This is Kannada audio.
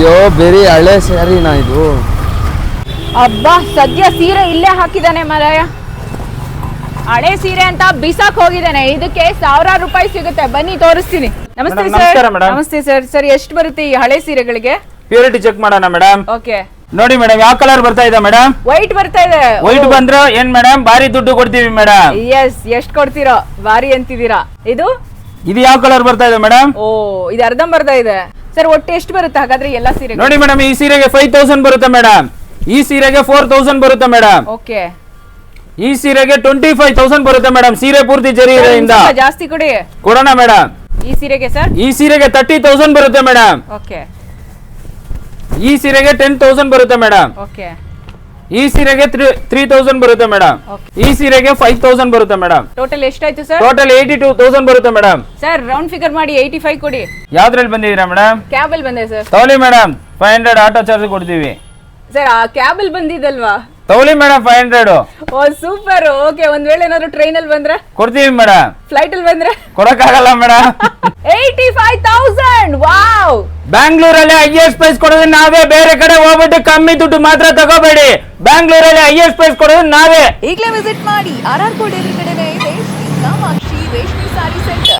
ಅಯ್ಯೋ ಬೇರೆ ಹಳೆ ಸ್ಯಾರಿನಾ ಇದು? ಅಬ್ಬಾ ಸದ್ಯ ಸೀರೆ ಇಲ್ಲೇ ಹಾಕಿದಾನೆ ಮಲಯ. ಹಳೆ ಸೀರೆ ಅಂತ ಬಿಸಾಕ್ ಹೋಗಿದ್ದಾನೆ. ಇದಕ್ಕೆ ಸಾವಿರಾರು ರೂಪಾಯಿ ಸಿಗುತ್ತೆ, ಬನ್ನಿ ತೋರಿಸ್ತೀನಿ. ನಮಸ್ತೆ ಸರ್. ನಮಸ್ತೆ ಸರ್. ಸರ್ ಎಷ್ಟು ಬರುತ್ತೆ ಈ ಹಳೆ ಸೀರೆಗಳಿಗೆ? ಪ್ಯೂರಿಟಿ ಚೆಕ್ ಮಾಡೋಣ ಮೇಡಮ್. ಓಕೆ ನೋಡಿ ಮೇಡಮ್, ಯಾವ ಕಲರ್ ಬರ್ತಾ ಇದೆ ಮೇಡಮ್? ವೈಟ್ ಬರ್ತಾ ಇದೆ. ವೈಟ್ ಬಂದ್ರೆ ಏನ್ ಮೇಡಮ್, ಭಾರಿ ದುಡ್ಡು ಕೊಡ್ತೀವಿ ಮೇಡಮ್. ಎಸ್, ಎಷ್ಟು ಕೊಡ್ತೀರಾ? ಭಾರಿ ಅಂತಿದ್ದೀರಾ. ಇದು ಯಾವ ಕಲರ್ ಬರ್ತಾ ಇದೆ ಮೇಡಮ್? ಓ, ಇದು ಅರ್ಧಂಬರ್ಧ ಇದೆ. ಸರ್ ಒಟ್ಟು ಎಷ್ಟು ಬರುತ್ತೆ ಹಾಗಾದ್ರೆ ಎಲ್ಲಾ ಸೀರೆ? ನೋಡಿ ಮೇಡಮ್, ಈ ಸೀರೆಗೆ 5000 ಬರುತ್ತೆ ಮೇಡಮ್. ಈ ಸೀರೆಗೆ 4000 ಬರುತ್ತೆ ಮೇಡಮ್. ಓಕೆ. ಈ ಸೀರೆಗೆ 25000 ಬರುತ್ತೆ ಮೇಡಮ್. ಸೀರೆ ಪೂರ್ತಿ ಜರಿ ಇಂದ ಜಾಸ್ತಿ ಕೊಡಿ, ಕೊಡೋಣ ಮೇಡಮ್. ಈ ಸೀರೆಗೆ ಸರ್? ಈ ಸೀರೆಗೆ 30000 ಬರುತ್ತೆ ಮೇಡಮ್. ಓಕೆ. ಈ ಸೀರೆಗೆ 10000 ಬರುತ್ತೆ ಮೇಡಮ್. ಓಕೆ. ಈ ಸೀರೆಗೆ 3000 ಬರುತ್ತೆ ಮೇಡಮ್. ಈ ಸೀರೆಗೆ 5000 ಬರುತ್ತೆ ಮೇಡಮ್. ಟೋಟಲ್ ಎಷ್ಟಾಯ್ತು ಸರ್? ಟೋಟಲ್ 82000 ಬರುತ್ತೆ ಮೇಡಮ್. ಸರ್ ರೌಂಡ್ ಫಿಗರ್ ಮಾಡಿ 85 ಕೊಡಿ. ಯಾವ್ದ್ರಲ್ಲಿ ಬಂದಿದ್ದೀರಾ ಮೇಡಮ್? ಕ್ಯಾಬ್ ಅಲ್ಲಿ ಬಂದೆ ಸರ್. ತಗೊಳ್ಳಿ ಮೇಡಮ್, 500 ಆಟೋ ಚಾರ್ಜ್ ಕೊಡ್ತೀವಿ. ಸರ್ ಆ ಕ್ಯಾಬ್ ಅಲ್ಲಿ ಬಂದಿದ್ದಲ್ವಾ? ತಗೊಳ್ಳಿ ಮೇಡಮ್, 500. ಓ ಸೂಪರ್. ಓಕೆ, ಒಂದ್ ವೇಳೆ ಏನಾದ್ರು ಟ್ರೈನ್ ಅಲ್ಲಿ ಬಂದ್ರೆ? ಕೊಡ್ತೀವಿ ಮೇಡಮ್. ಫ್ಲೈಟ್ ಅಲ್ಲಿ ಬಂದ್ರೆ? ಕೊಡಕ್ಕಾಗಲ್ಲ ಮೇಡಮ್. 85,000. ವಾವ್. ಬ್ಯಾಂಗ್ಳೂರಲ್ಲಿ ಹೈಯೆಸ್ಟ್ ಪ್ರೈಸ್ ಕೊಡೋದು ನಾವೇ. ಬೇರೆ ಕಡೆ ಹೋಗ್ಬಿಟ್ಟು ಕಮ್ಮಿ ದುಡ್ಡು ಮಾತ್ರ ತಗೋಬೇಡಿ. ಬ್ಯಾಂಗ್ಳೂರಲ್ಲಿ ಹೈಯೆಸ್ಟ್ ಪ್ರೈಸ್ ಕೊಡೋದು ನಾವೇ. ಈಗಲೇ ವಿಸಿಟ್ ಮಾಡಿ RR ಕೋಡ್